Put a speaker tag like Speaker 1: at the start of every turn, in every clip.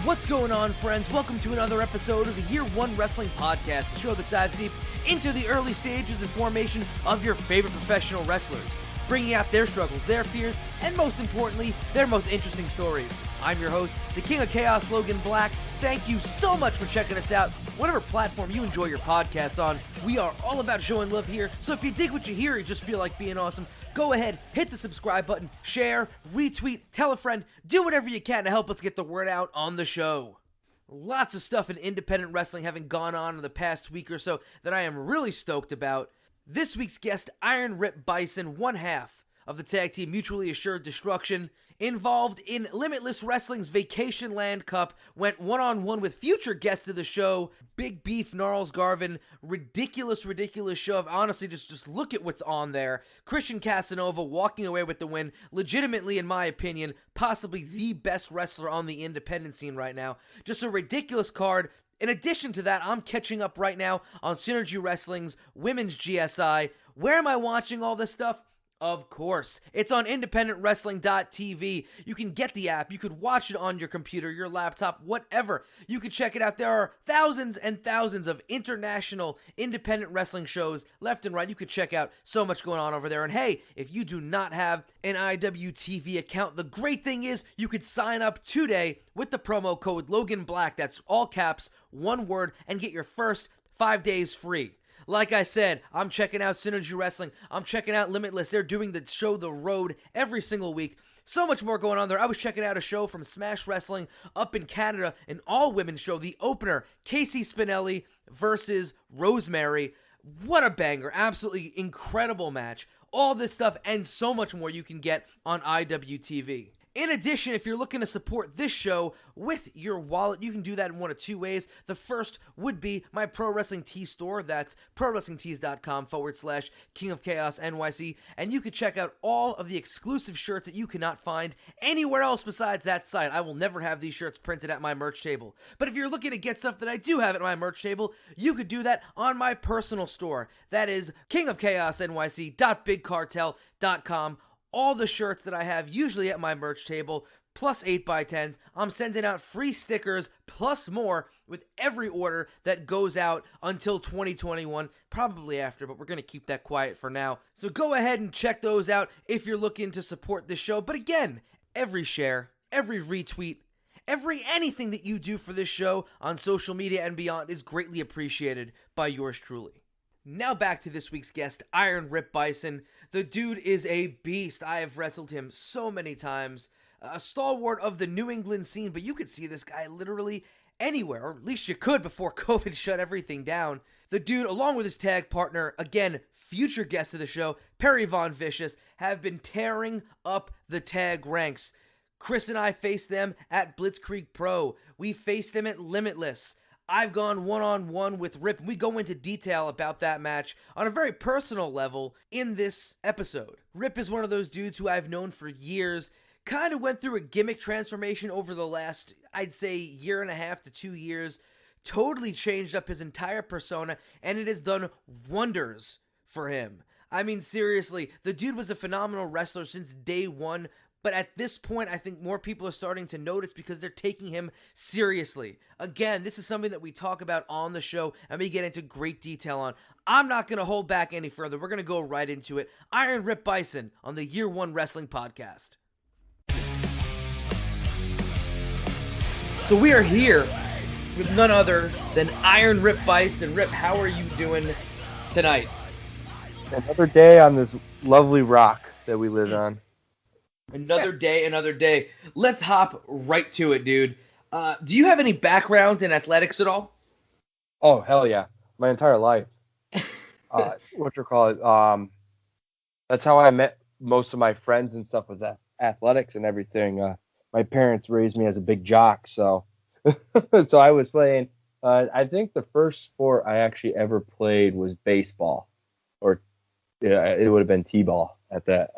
Speaker 1: What's going on, friends? Welcome to another episode of the Year One Wrestling Podcast, a show that dives deep into the early stages and formation of your favorite professional wrestlers, bringing out their struggles, their fears, and most importantly, their most interesting stories. I'm your host, the King of Chaos, Logan Black. Thank you so much for checking us out. Whatever platform you enjoy your podcasts on, we are all about showing love here. So if you dig what you hear, you just feel like being awesome, go ahead, hit the subscribe button, share, retweet, tell a friend, do whatever you can to help us get the word out on the show. Lots of stuff in independent wrestling having gone on in the past week or so that I am really stoked about. This week's guest, Iron Rip Byson, one half of the tag team Mutually Assured Destruction, involved in Limitless Wrestling's Vacation Land Cup, went one-on-one with future guests of the show, Big Beef Gnarls Garvin, ridiculous show. Honestly, just look at what's on there. Christian Casanova walking away with the win, legitimately, in my opinion, possibly the best wrestler on the independent scene right now. Just a ridiculous card. In addition to that, I'm catching up right now on Synergy Wrestling's Women's GSI. Where am I watching all this stuff? Of course, it's on independentwrestling.tv. You can get the app, you could watch it on your computer, your laptop, whatever. You can check it out. There are thousands and thousands of international independent wrestling shows left and right. You could check out so much going on over there. And hey, if you do not have an IWTV account, the great thing is you could sign up today with the promo code Logan Black. That's all caps, one word, and get your first 5 days free. Like I said, I'm checking out Synergy Wrestling. I'm checking out Limitless. They're doing the show The Road every single week. So much more going on there. I was checking out a show from Smash Wrestling up in Canada, an all-women's show. The opener, Casey Spinelli versus Rosemary. What a banger. Absolutely incredible match. All this stuff and so much more you can get on IWTV. In addition, if you're looking to support this show with your wallet, you can do that in one of two ways. The first would be my Pro Wrestling Tee store. That's prowrestlingtees.com/King of Chaos NYC. And you can check out all of the exclusive shirts that you cannot find anywhere else besides that site. I will never have these shirts printed at my merch table. But if you're looking to get stuff that I do have at my merch table, you could do that on my personal store. That is kingofchaosnyc.bigcartel.com. All the shirts that I have usually at my merch table, plus 8x10s. I'm sending out free stickers, plus more, with every order that goes out until 2021, probably after, but we're going to keep that quiet for now. So go ahead and check those out if you're looking to support this show. But again, every share, every retweet, anything that you do for this show on social media and beyond is greatly appreciated by yours truly. Now back to this week's guest, Iron Rip Byson. The dude is a beast. I have wrestled him so many times. A stalwart of the New England scene, but you could see this guy literally anywhere, or at least you could before COVID shut everything down. The dude, along with his tag partner, again, future guest of the show, Perry Von Vicious, have been tearing up the tag ranks. Chris and I faced them at Blitzkrieg Pro. We faced them at Limitless. I've gone one-on-one with Rip, and we go into detail about that match on a very personal level in this episode. Rip is one of those dudes who I've known for years, kind of went through a gimmick transformation over the last, I'd say, 1.5 to 2 years, totally changed up his entire persona, and it has done wonders for him. I mean, seriously, the dude was a phenomenal wrestler since day one, but at this point, I think more people are starting to notice because they're taking him seriously. Again, this is something that we talk about on the show and we get into great detail on. I'm not going to hold back any further. We're going to go right into it. Iron Rip Byson on the Year One Wrestling Podcast. So we are here with none other than Iron Rip Byson. Rip, how are you doing tonight?
Speaker 2: Another day on this lovely rock that we live on.
Speaker 1: Another day. Let's hop right to it, dude. Do you have any background in athletics at all?
Speaker 2: Oh, hell yeah. My entire life. That's how I met most of my friends and stuff, was athletics and everything. My parents raised me as a big jock, so so I was playing. I think the first sport I actually ever played was baseball, or it would have been t-ball at that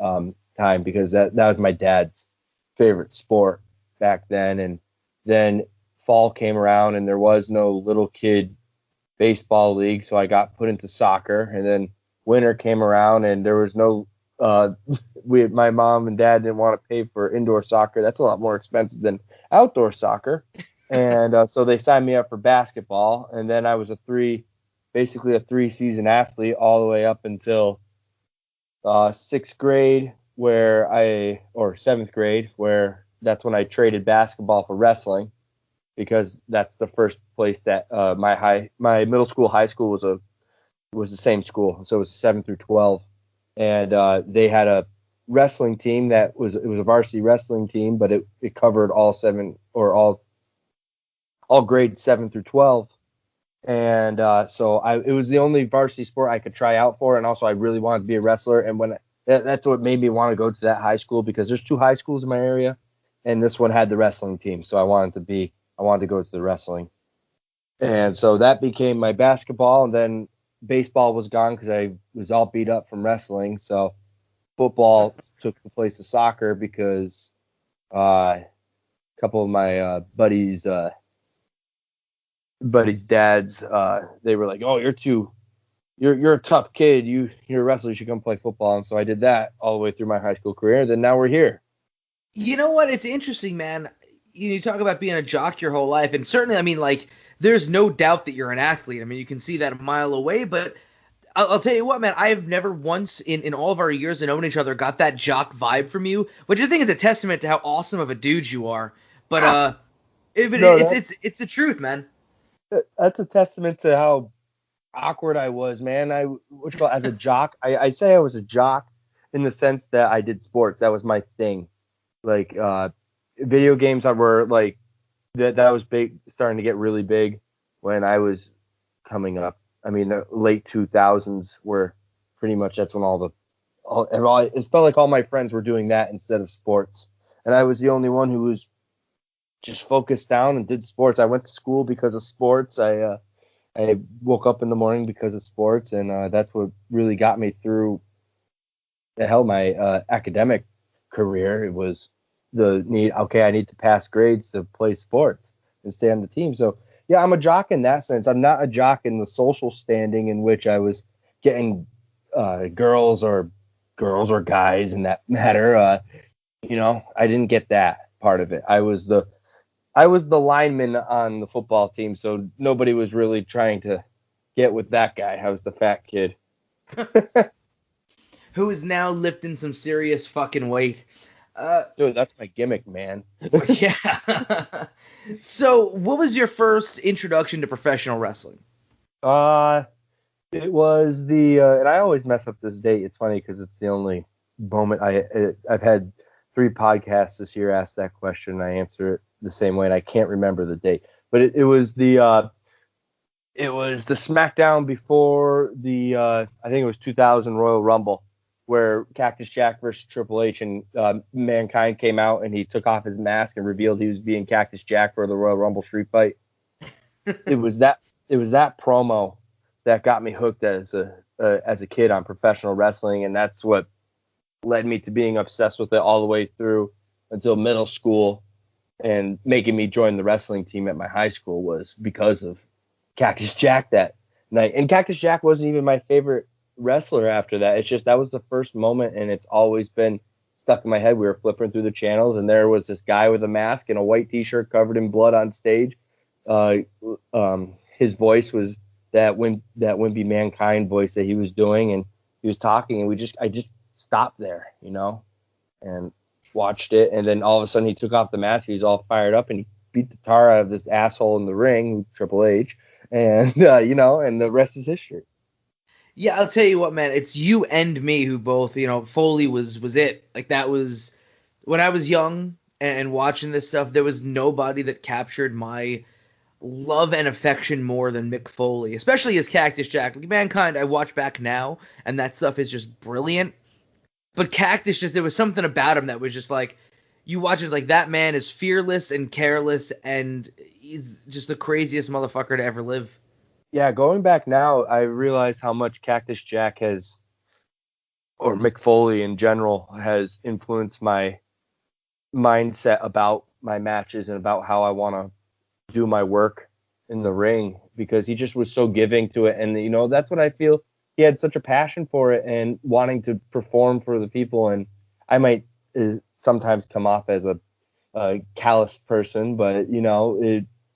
Speaker 2: time, because that was my dad's favorite sport back then. And then fall came around and there was no little kid baseball league, so I got put into soccer. And then winter came around and there was no my mom and dad didn't want to pay for indoor soccer. That's a lot more expensive than outdoor soccer. And so they signed me up for basketball, and then I was basically a 3-season athlete all the way up until 6th grade, or 7th grade, where that's when I traded basketball for wrestling, because that's the first place that my middle school, high school was the same school, so it was 7 through 12, and they had a wrestling team it was a varsity wrestling team, but it covered all grades 7 through 12. And so it was the only varsity sport I could try out for, and also I really wanted to be a wrestler. And that's what made me want to go to that high school, because there's 2 high schools in my area, and this one had the wrestling team, so I wanted to go to the wrestling. And so that became my basketball, and then baseball was gone because I was all beat up from wrestling. So football took the place of soccer, because a couple of my buddies' dads, they were like, "Oh, you're a tough kid. You're a wrestler. You should come play football." And so I did that all the way through my high school career. Then now we're here.
Speaker 1: You know what? It's interesting, man. You talk about being a jock your whole life, and certainly, I mean, like, there's no doubt that you're an athlete. I mean, you can see that a mile away, but I'll tell you what, man, I have never once in all of our years of knowing each other got that jock vibe from you, which I think is a testament to how awesome of a dude you are. But it's the truth, man.
Speaker 2: That's a testament to how awkward I was, man. As a jock, I say I was a jock in the sense that I did sports. That was my thing. Like, video games were like, that was big, starting to get really big when I was coming up. I mean, the late 2000s were pretty much, that's when it felt like all my friends were doing that instead of sports. And I was the only one who was just focused down and did sports. I went to school because of sports. I woke up in the morning because of sports, and that's what really got me through my academic career. It was the need. Okay, I need to pass grades to play sports and stay on the team. So yeah, I'm a jock in that sense. I'm not a jock in the social standing in which I was getting girls or guys in that matter. I didn't get that part of it. I was the lineman on the football team, so nobody was really trying to get with that guy. I was the fat kid.
Speaker 1: Who is now lifting some serious fucking weight.
Speaker 2: Dude, that's my gimmick, man.
Speaker 1: Yeah. So, what was your first introduction to professional wrestling?
Speaker 2: It was and I always mess up this date. It's funny because it's the only moment I've had 3 podcasts this year ask that question, and I answer it the same way, and I can't remember the date. But it was the SmackDown before I think it was 2000 Royal Rumble, where Cactus Jack versus Triple H, and Mankind came out and he took off his mask and revealed he was being Cactus Jack for the Royal Rumble street fight. It was that promo that got me hooked as a kid on professional wrestling, and that's what led me to being obsessed with it all the way through until middle school, and making me join the wrestling team at my high school was because of Cactus Jack that night. And Cactus Jack wasn't even my favorite wrestler after that. It's just that was the first moment, and it's always been stuck in my head. We were flipping through the channels, and there was this guy with a mask and a white t-shirt covered in blood on stage. His voice was that wimpy Mankind voice that he was doing, and he was talking, and I just stopped there, and watched it. And then all of a sudden he took off the mask. He was all fired up, and he beat the tar out of this asshole in the ring, Triple H, and and the rest is history.
Speaker 1: Yeah, I'll tell you what, man. It's you and me who both, Foley was it. Like, that was when I was young and watching this stuff. There was nobody that captured my love and affection more than Mick Foley, especially as Cactus Jack. Like, Mankind, I watch back now, and that stuff is just brilliant. But Cactus, there was something about him that was just like, you watch it, like, that man is fearless and careless, and he's just the craziest motherfucker to ever live.
Speaker 2: Yeah, going back now, I realize how much Cactus Jack has, or Mick Foley in general, has influenced my mindset about my matches and about how I want to do my work in the ring, because he just was so giving to it. And, that's what I feel. He had such a passion for it and wanting to perform for the people. And I might sometimes come off as a callous person, but,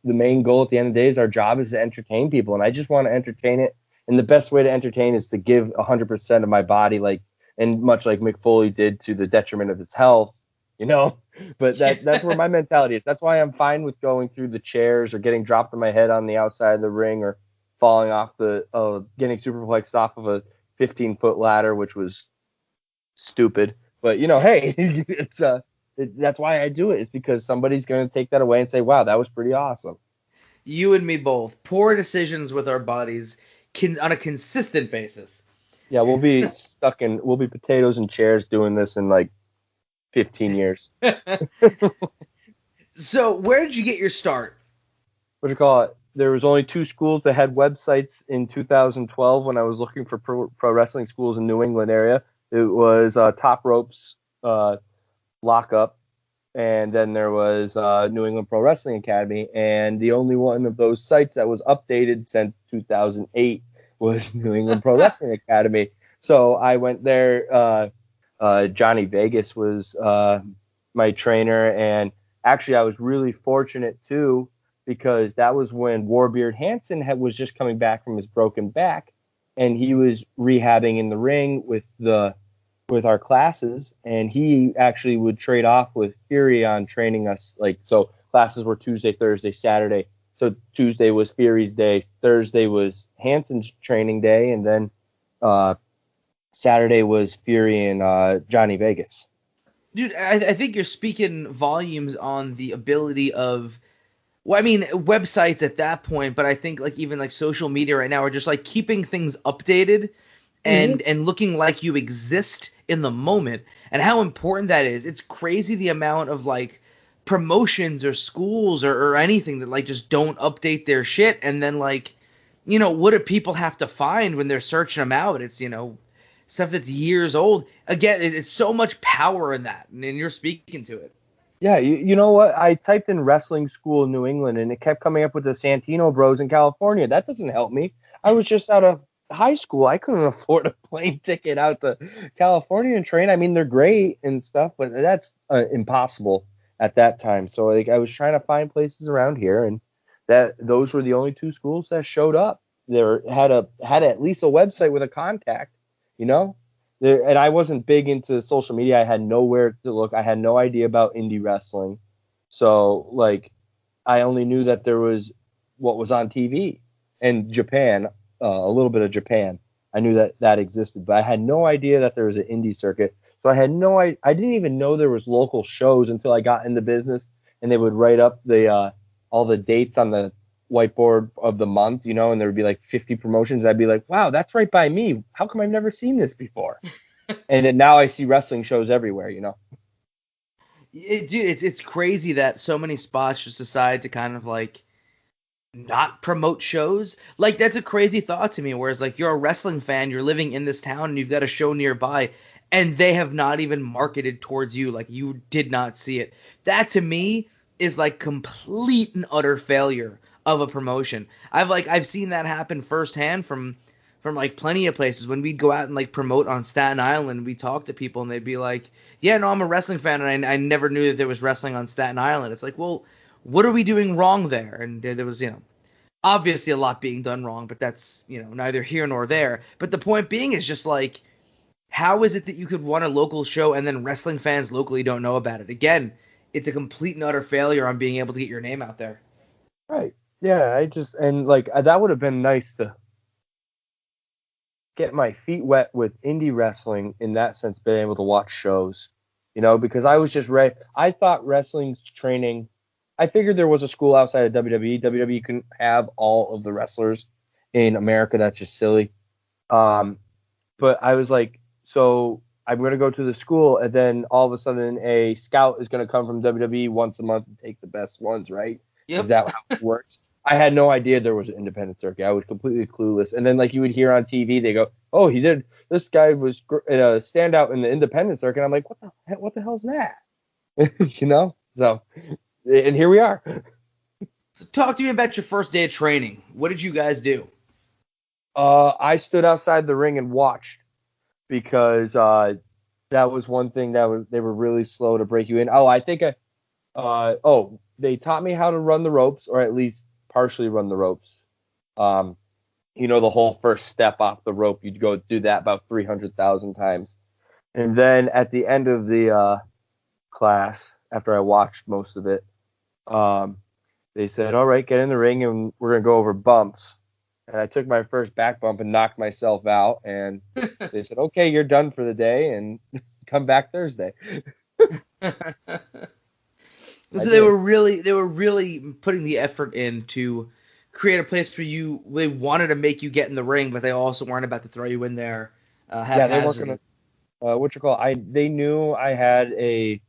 Speaker 2: the main goal at the end of the day is our job is to entertain people, and I just want to entertain it. And the best way to entertain is to give 100% of my body, like, and much like Mick Foley did to the detriment of his health, you know. But that's where my mentality is. That's why I'm fine with going through the chairs or getting dropped on my head on the outside of the ring or falling off getting superplexed off of a 15-foot ladder, which was stupid. But hey, that's why I do it. It's because somebody's going to take that away and say, "Wow, that was pretty awesome."
Speaker 1: You and me both. Poor decisions with our bodies on a consistent basis.
Speaker 2: Yeah, we'll be potatoes in chairs doing this in like 15 years.
Speaker 1: So where did you get your start?
Speaker 2: What do you call it? There was only 2 schools that had websites in 2012 when I was looking for pro wrestling schools in New England area. It was Top Ropes, Lockup, and then there was New England Pro Wrestling Academy. And the only one of those sites that was updated since 2008 was New England Pro Wrestling Academy. So I went there. Johnny Vegas was my trainer, and actually I was really fortunate too, because that was when Warbeard Hansen was just coming back from his broken back, and he was rehabbing in the ring with our classes, and he actually would trade off with Fury on training us. Like, so classes were Tuesday, Thursday, Saturday. So Tuesday was Fury's day, Thursday was Hansen's training day, and then Saturday was Fury and Johnny Vegas.
Speaker 1: Dude, I think you're speaking volumes on the ability of, well, I mean, websites at that point, but I think like even like social media right now are just like keeping things updated and looking like you exist in the moment, and how important that is. It's crazy the amount of like promotions or schools or anything that like just don't update their shit, and then like, what do people have to find when they're searching them out? It's, stuff that's years old. Again, it's so much power in that, and you're speaking to it.
Speaker 2: Yeah, you know what? I typed in wrestling school in New England, and it kept coming up with the Santino Bros in California. That doesn't help me. I was just out of high school. I couldn't afford a plane ticket out to California and train. I mean, they're great and stuff, but that's impossible at that time. So like, I was trying to find places around here, and those were the only 2 schools that showed up. There had at least a website with a contact. And I wasn't big into social media. I had nowhere to look. I had no idea about indie wrestling. So, like, I only knew that there was what was on TV and Japan, a little bit of Japan. I knew that existed, but I had no idea that there was an indie circuit. So I didn't even know there was local shows until I got into business, and they would write up all the dates on the whiteboard of the month, and there would be like 50 promotions. I'd be like, wow, that's right by me. How come I've never seen this before? And then now I see wrestling shows everywhere,
Speaker 1: Dude, it's crazy that so many spots just decide to kind of like not promote shows. Like, that's a crazy thought to me, whereas like you're a wrestling fan, you're living in this town and you've got a show nearby, and they have not even marketed towards you. Like, you did not see it. That to me is like complete and utter failure of a promotion. I've seen that happen firsthand from like plenty of places. When we'd go out and like promote on Staten Island, we talk to people and they'd be like, yeah, no, I'm a wrestling fan, and I never knew that there was wrestling on Staten Island. It's like, well, what are we doing wrong there? And there was, obviously a lot being done wrong, but that's, neither here nor there. But the point being is just like, how is it that you could run a local show and then wrestling fans locally don't know about it? Again, it's a complete and utter failure on being able to get your name out there.
Speaker 2: Right. Yeah, that would have been nice to get my feet wet with indie wrestling in that sense, being able to watch shows, because I was just ready. I thought wrestling training, I figured there was a school outside of WWE. WWE couldn't have all of the wrestlers in America. That's just silly. But I was like, so I'm going to go to the school, and then all of a sudden a scout is going to come from WWE once a month and take the best ones, right? Yep. Is that how it works? I had no idea there was an independent circuit. I was completely clueless. And then, like, you would hear on TV, they go, oh, this guy was a standout in the independent circuit. I'm like, what the hell's that? So, and here we are.
Speaker 1: So talk to me about your first day of training. What did you guys do?
Speaker 2: I stood outside the ring and watched, because that was one thing they were really slow to break you in. Oh, I think They taught me how to run the ropes, or at least partially run the ropes. The whole first step off the rope, you'd go do that about 300,000 times. And then at the end of the class, after I watched most of it, they said, all right, get in the ring and we're going to go over bumps. And I took my first back bump and knocked myself out. And they said, okay, you're done for the day and come back Thursday.
Speaker 1: So they were really putting the effort in to create a place for you. They wanted to make you get in the ring, but they also weren't about to throw you in there.
Speaker 2: Yeah, they weren't gonna. They knew I had a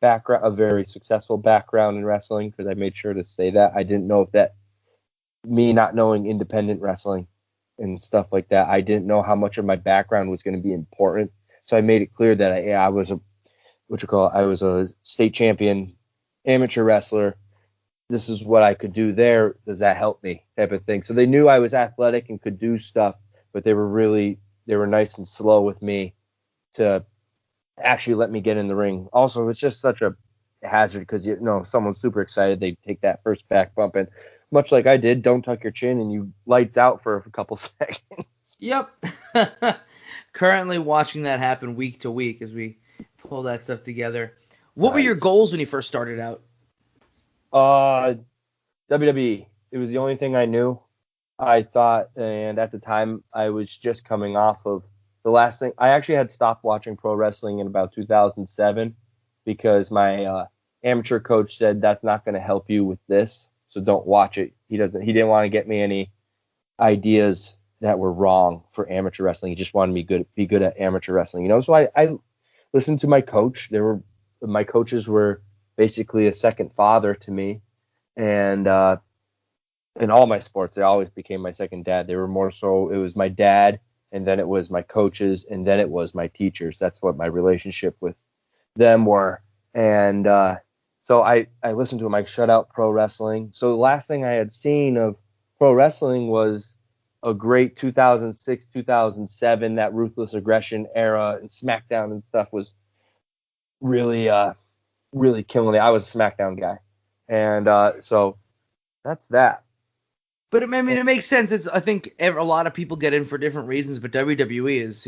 Speaker 2: very successful background in wrestling, because I made sure to say that. I didn't know if that, me not knowing independent wrestling and stuff like that, I didn't know how much of my background was going to be important. So I made it clear that I was a state champion amateur wrestler. This is what I could do there. Does that help me? Type of thing. So they knew I was athletic and could do stuff, but they were nice and slow with me to actually let me get in the ring. Also, it's just such a hazard, because someone's super excited, they take that first back bump, and much like I did, don't tuck your chin and you lights out for a couple seconds.
Speaker 1: Yep. Currently watching that happen week to week as we pull that stuff together. What were your goals when you first started out?
Speaker 2: WWE. It was the only thing I knew. I thought, and at the time, I was just coming off of the last thing. I actually had stopped watching pro wrestling in about 2007, because my amateur coach said that's not going to help you with this, so don't watch it. He didn't want to get me any ideas that were wrong for amateur wrestling. He just wanted me to be good at amateur wrestling, So I listened to my coach. My coaches were basically a second father to me, and in all my sports, they always became my second dad. They were more so, it was my dad, and then it was my coaches, and then it was my teachers. That's what my relationship with them were. And so I listened to him. I shut out pro wrestling. So the last thing I had seen of pro wrestling was a great 2006, 2007, that Ruthless Aggression era, and SmackDown and stuff was really, really killing it. I was a SmackDown guy. And so that's that.
Speaker 1: But I mean, it makes sense. I think a lot of people get in for different reasons, but WWE is,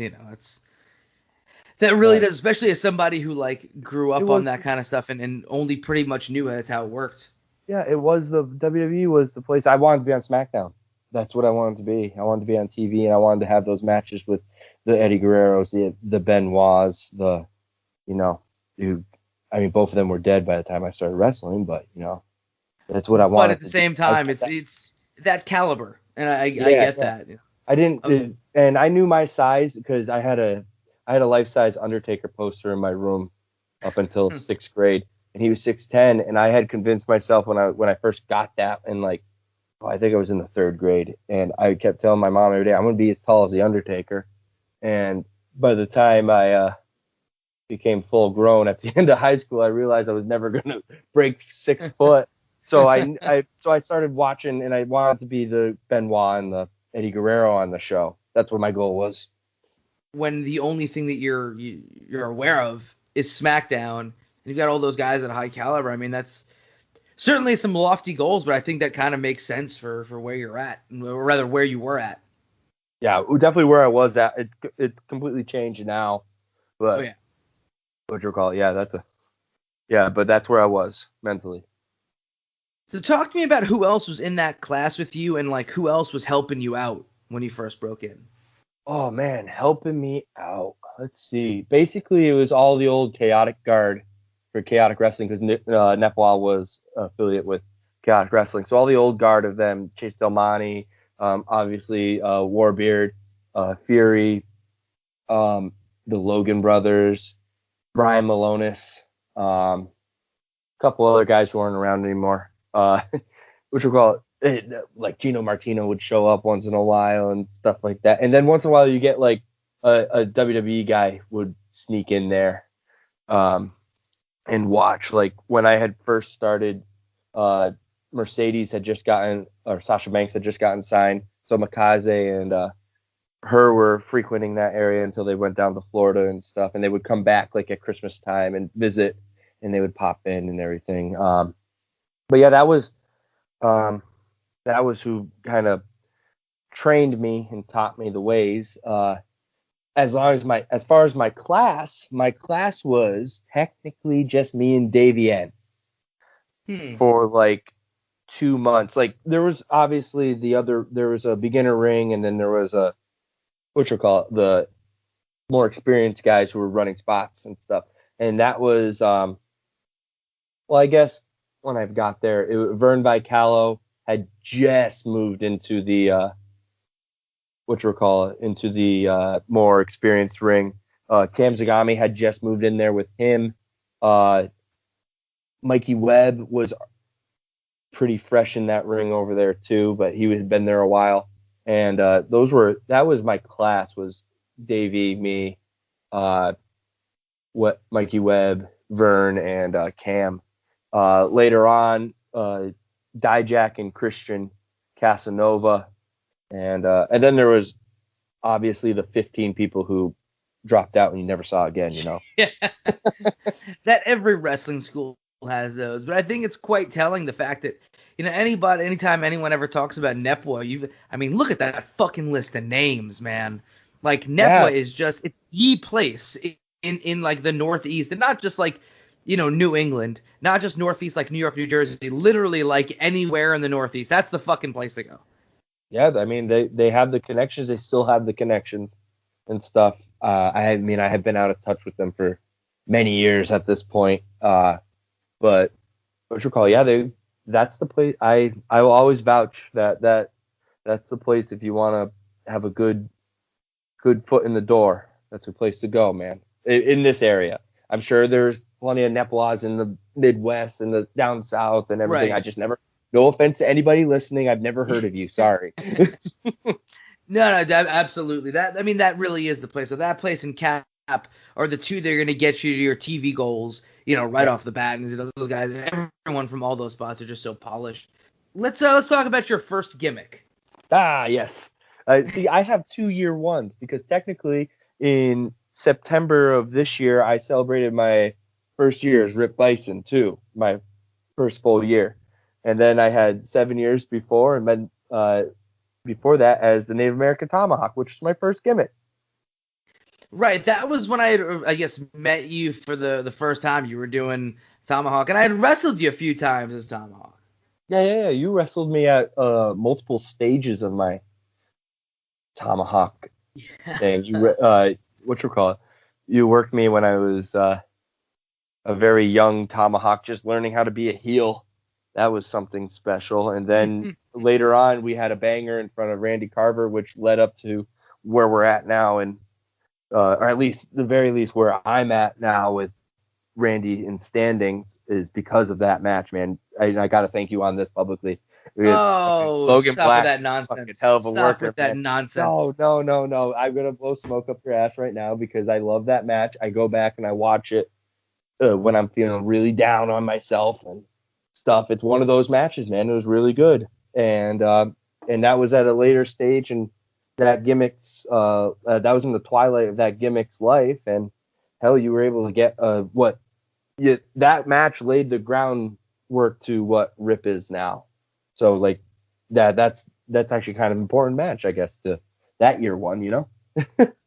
Speaker 1: that really does, especially as somebody who grew up on that kind of stuff and only pretty much knew that's how it worked.
Speaker 2: Yeah, WWE was the place. I wanted to be on SmackDown. That's what I wanted to be. I wanted to be on TV, and I wanted to have those matches with the Eddie Guerreros, the Benoits, both of them were dead by the time I started wrestling, but that's what I wanted.
Speaker 1: But at the same time, it's that caliber, and I get that.
Speaker 2: I didn't, and I knew my size, because I had a life-size Undertaker poster in my room up until 6th grade, and he was 6'10", and I had convinced myself when I first got that, and I think I was in the 3rd grade, and I kept telling my mom every day, I'm going to be as tall as the Undertaker. And by the time I became full grown at the end of high school, I realized I was never going to break 6 foot. So I started watching, and I wanted to be the Benoit and the Eddie Guerrero on the show. That's what my goal was.
Speaker 1: When the only thing that you're aware of is SmackDown, and you've got all those guys at a high caliber, I mean, that's certainly some lofty goals, but I think that kind of makes sense for where you're at, or rather where you were at.
Speaker 2: Yeah, definitely where I was at. It completely changed now, but what you call it? Yeah, but that's where I was mentally.
Speaker 1: So talk to me about who else was in that class with you, and who else was helping you out when you first broke in.
Speaker 2: Oh man, helping me out. Let's see. Basically, it was all the old Chaotic Guard for Chaotic Wrestling, because Nepal was affiliate with Chaotic Wrestling. So all the old guard of them, Chase Del Monte, obviously Warbeard, Fury, the Logan brothers, Brian Malonis, a couple other guys who aren't around anymore. Which we'll call it, like Gino Martino would show up once in a while and stuff like that. And then once in a while you get a WWE guy would sneak in there and watch. Like when I had first started, Mercedes had just gotten, or Sasha Banks had just gotten signed. So Makaze and her were frequenting that area until they went down to Florida and stuff. And they would come back at Christmas time and visit. and they would pop in and everything. But yeah, that was who kind of trained me and taught me the ways. As far as my class was technically just me and Davey N for like 2 months. Like there was obviously there was a beginner ring, and then there was a the more experienced guys who were running spots and stuff. And that was well, I guess when I got there, Vern Vicalo had just moved into the into the more experienced ring. Cam Zagami had just moved in there with him. Mikey Webb was pretty fresh in that ring over there too, but he had been there a while. And that was my class, was Davey, me, Mikey Webb, Vern, and Cam. Later on, Dijak and Christian Casanova, and then there was obviously the 15 people who dropped out and you never saw again, you know.
Speaker 1: Yeah. That every wrestling school has those, but I think it's quite telling the fact that, you know, anytime anyone ever talks about NEPWA, look at that fucking list of names, man. Like NEPWA is just, it's the place in like the Northeast, and not just like, you know, New England, not just Northeast like New York, New Jersey, literally like anywhere in the Northeast. That's the fucking place to go.
Speaker 2: Yeah, I mean, they have the connections. They still have the connections and stuff. I have been out of touch with them for many years at this point. But that's the place. I will always vouch that that's the place if you want to have a good foot in the door. That's a place to go, man. In this area, I'm sure there's plenty of NEPWAs in the Midwest and the down south and everything. Right. I just never. No offense to anybody listening, I've never heard of you. Sorry.
Speaker 1: No, absolutely. That really is the place. So that place and Cap are the two that are going to get you to your TV goals, you know, right off the bat. And those guys, everyone from all those spots are just so polished. Let's talk about your first gimmick.
Speaker 2: Yes. See, I have 2 year ones because technically in September of this year, I celebrated my first year as Rip Byson too, my first full year. And then I had 7 years before, and then before that as the Native American Tomahawk, which was my first gimmick.
Speaker 1: Right, that was when I guess, met you for the first time. You were doing Tomahawk, and I had wrestled you a few times as Tomahawk.
Speaker 2: Yeah. You wrestled me at multiple stages of my Tomahawk thing. You you worked me when I was a very young Tomahawk, just learning how to be a heel. That was something special. And then later on, we had a banger in front of Randy Carver, which led up to where we're at now, and or at least the very least where I'm at now with Randy in standings is because of that match, man. I got to thank you on this publicly.
Speaker 1: Logan stop Black, with that nonsense.
Speaker 2: Hell of a
Speaker 1: stop
Speaker 2: worker,
Speaker 1: with that
Speaker 2: man.
Speaker 1: nonsense.
Speaker 2: No. I'm gonna blow smoke up your ass right now because I love that match. I go back and I watch it when I'm feeling really down on myself and stuff. It's one of those matches, man. It was really good, and that was at a later stage, and that gimmick's that was in the twilight of that gimmick's life, and hell, you were able to get that match laid the groundwork to what Rip is now. So like that's actually kind of an important match, I guess, to that year one, you know.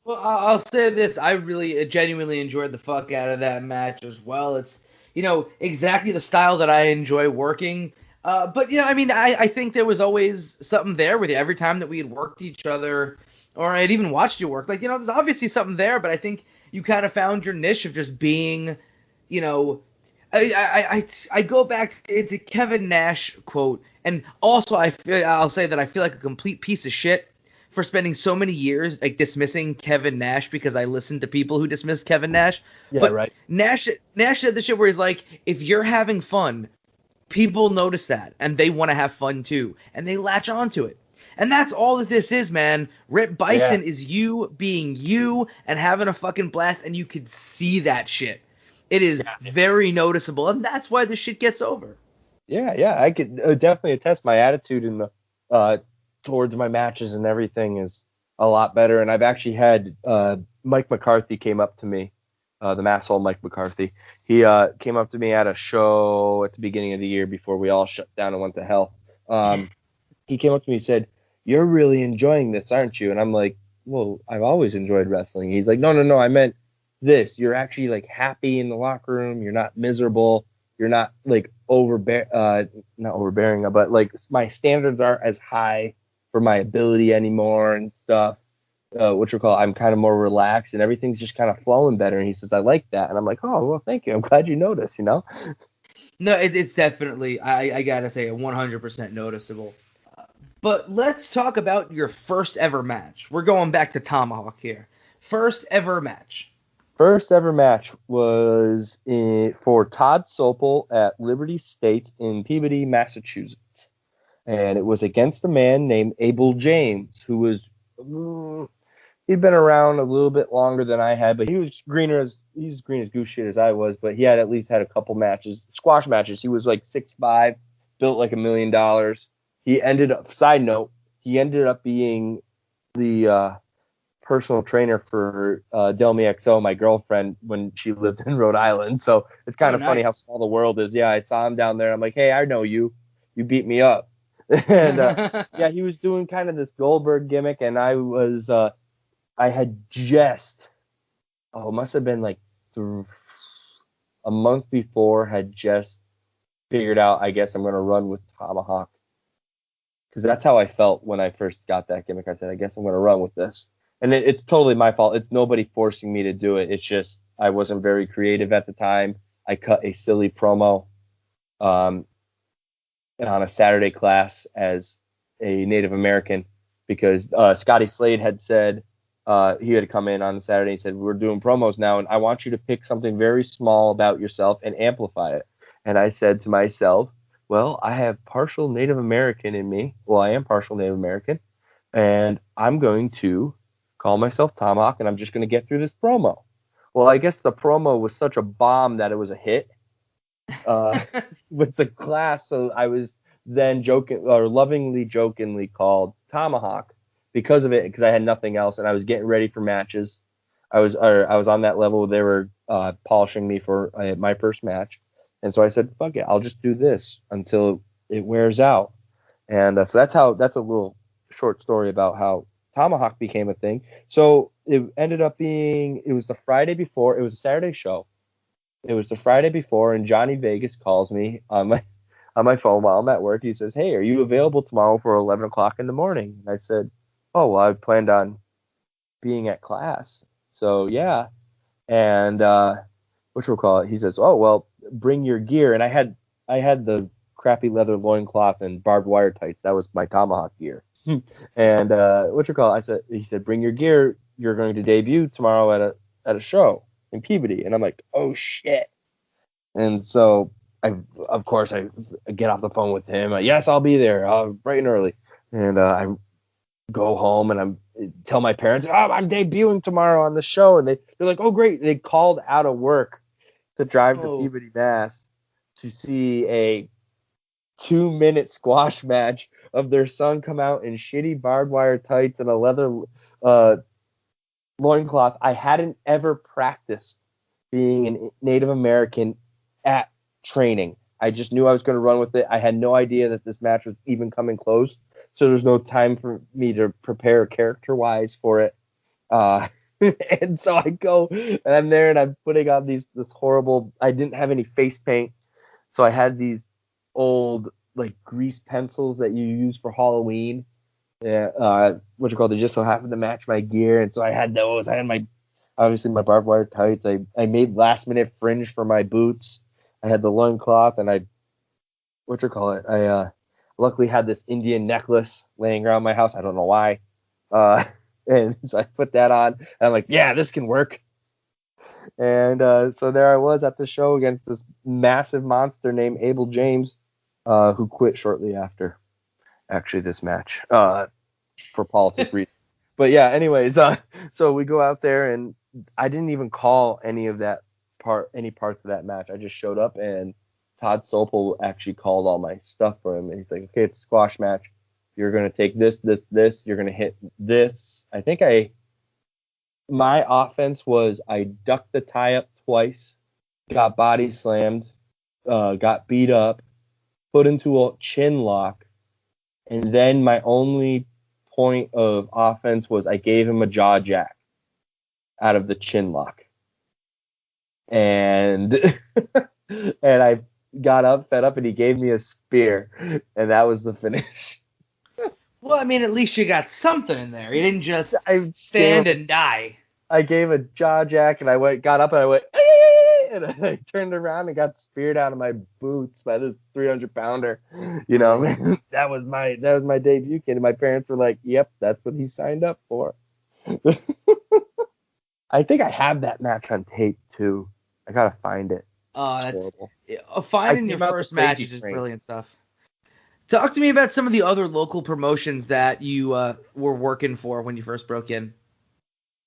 Speaker 1: Well, I'll say this: I really genuinely enjoyed the fuck out of that match as well. It's, you know, exactly the style that I enjoy working. But, you know, I think there was always something there with you every time that we had worked each other, or I'd even watched you work. Like, you know, there's obviously something there, but I think you kind of found your niche of just being, you know, I go back to Kevin Nash quote, and also I'll say that I feel like a complete piece of shit for spending so many years like dismissing Kevin Nash because I listened to people who dismissed Kevin Nash.
Speaker 2: Yeah,
Speaker 1: but
Speaker 2: right.
Speaker 1: Nash said the shit where he's like, if you're having fun, people notice that and they want to have fun too, and they latch onto it. And that's all that this is, man. Rip Byson is you being you and having a fucking blast, and you can see that shit. It is very noticeable, and that's why this shit gets over.
Speaker 2: Yeah, I could definitely attest. My attitude in the towards my matches and everything is a lot better. And I've actually had Mike McCarthy came up to me the masshole Mike McCarthy. He came up to me at a show at the beginning of the year before we all shut down and went to hell. He came up to me and said, "You're really enjoying this, aren't you?" And I'm like, "Well, I've always enjoyed wrestling." He's like, No, I meant this. You're actually like happy in the locker room. You're not miserable. You're not like not overbearing, but like my standards aren't as high for my ability anymore and stuff. I'm kind of more relaxed and everything's just kind of flowing better. And he says, "I like that." And I'm like, "Oh, well, thank you. I'm glad you noticed, you know?"
Speaker 1: No, it's definitely, I gotta say, 100% noticeable. But let's talk about your first ever match. We're going back to Tomahawk here. First ever match.
Speaker 2: First ever match was for Todd Sopel at Liberty State in Peabody, Massachusetts. And it was against a man named Abel James, who was, he'd been around a little bit longer than I had, but he was green as goose shit as I was, but he had at least had a couple matches, squash matches. He was like 6'5", built like $1 million. He ended up, side note, he ended up being the personal trainer for Delmi XO, my girlfriend, when she lived in Rhode Island. So it's kind of funny how small the world is. Yeah, I saw him down there. I'm like, "Hey, I know you. You beat me up." And yeah, he was doing kind of this Goldberg gimmick, and I had just, must have been like a month before, had just figured out, I guess I'm going to run with Tomahawk. Because that's how I felt when I first got that gimmick. I said, I guess I'm going to run with this. And it's totally my fault. It's nobody forcing me to do it. It's just I wasn't very creative at the time. I cut a silly promo on a Saturday class as a Native American because Scotty Slade had said he had come in on Saturday and said, "We're doing promos now, and I want you to pick something very small about yourself and amplify it." And I said to myself, well, I have partial Native American in me. Well, I am partial Native American, and I'm going to call myself Tomahawk, and I'm just going to get through this promo. Well, I guess the promo was such a bomb that it was a hit with the class, so I was then lovingly jokingly called Tomahawk because of it, because I had nothing else, and I was getting ready for matches. I was on that level. They were polishing me for my first match. And so I said, fuck it, I'll just do this until it wears out. And so that's a little short story about how Tomahawk became a thing. So it ended up being, it was the Friday before, it was a Saturday show. It was the Friday before, and Johnny Vegas calls me on my phone while I'm at work. He says, "Hey, are you available tomorrow for 11 o'clock in the morning?" And I said, "Oh, well, I planned on being at class. So yeah." And he says, "Oh, well, bring your gear." And I had the crappy leather loincloth and barbed wire tights. That was my Tomahawk gear. And he said, "Bring your gear. You're going to debut tomorrow at a show in Peabody." And I'm like, "Oh shit." And so I get off the phone with him. "Yes, I'll be there. Bright and early." And I go home and tell my parents, "Oh, I'm debuting tomorrow on the show." And they're like, "Oh, great." They called out of work to drive to Peabody, Mass to see a 2-minute squash match of their son come out in shitty barbed wire tights and a leather loincloth. I hadn't ever practiced being a Native American at training. I just knew I was going to run with it. I had no idea that this match was even coming close, so there's no time for me to prepare character-wise for it. And so I go, and I'm there, and I'm putting on this horrible, I didn't have any face paint, so I had these old, like, grease pencils that you use for Halloween. They just so happened to match my gear, and so I had those. I had obviously my barbed wire tights. I made last-minute fringe for my boots. I had the loincloth, and I luckily had this Indian necklace laying around my house. I don't know why. And so I put that on, and I'm like, yeah, this can work. And so there I was at the show against this massive monster named Abel James, who quit shortly after, actually, this match for politics reasons. But yeah, anyways, so we go out there, and I didn't even call any parts of that match. I just showed up, and Todd Sopel actually called all my stuff for him. And he's like, "Okay, it's a squash match. You're going to take this, this, this. You're going to hit this." I think my offense was I ducked the tie-up twice, got body slammed, got beat up, put into a chin lock, and then my only point of offense was I gave him a jaw jack out of the chin lock. And and I got up, fed up, and he gave me a spear, and that was the finish.
Speaker 1: Well, I mean, at least you got something in there. You didn't just stand and die.
Speaker 2: I gave a jaw jack, and got up, and I went, "Hey!" And I turned around and got speared out of my boots by this 300-pounder. You know, that was my debut kid. And my parents were like, "Yep, that's what he signed up for." I think I have that match on tape too. I gotta find it.
Speaker 1: Oh, that's finding your first matches is brilliant stuff. Talk to me about some of the other local promotions that you were working for when you first broke in.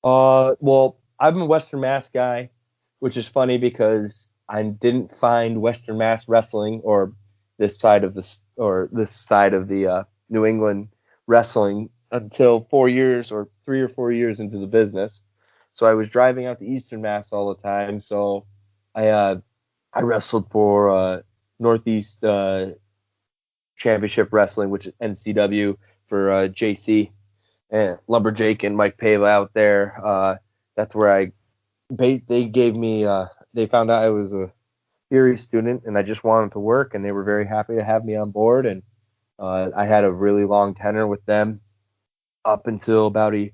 Speaker 2: Well, I'm a Western Mass guy, which is funny because I didn't find Western Mass wrestling or this side of the New England wrestling until 3 or 4 years into the business. So I was driving out to Eastern Mass all the time. So I wrestled for Northeast Championship Wrestling, which is NCW, for JC and Lumberjake and Mike Pava out there. That's where they found out I was a theory student and I just wanted to work, and they were very happy to have me on board. And I had a really long tenure with them up until about a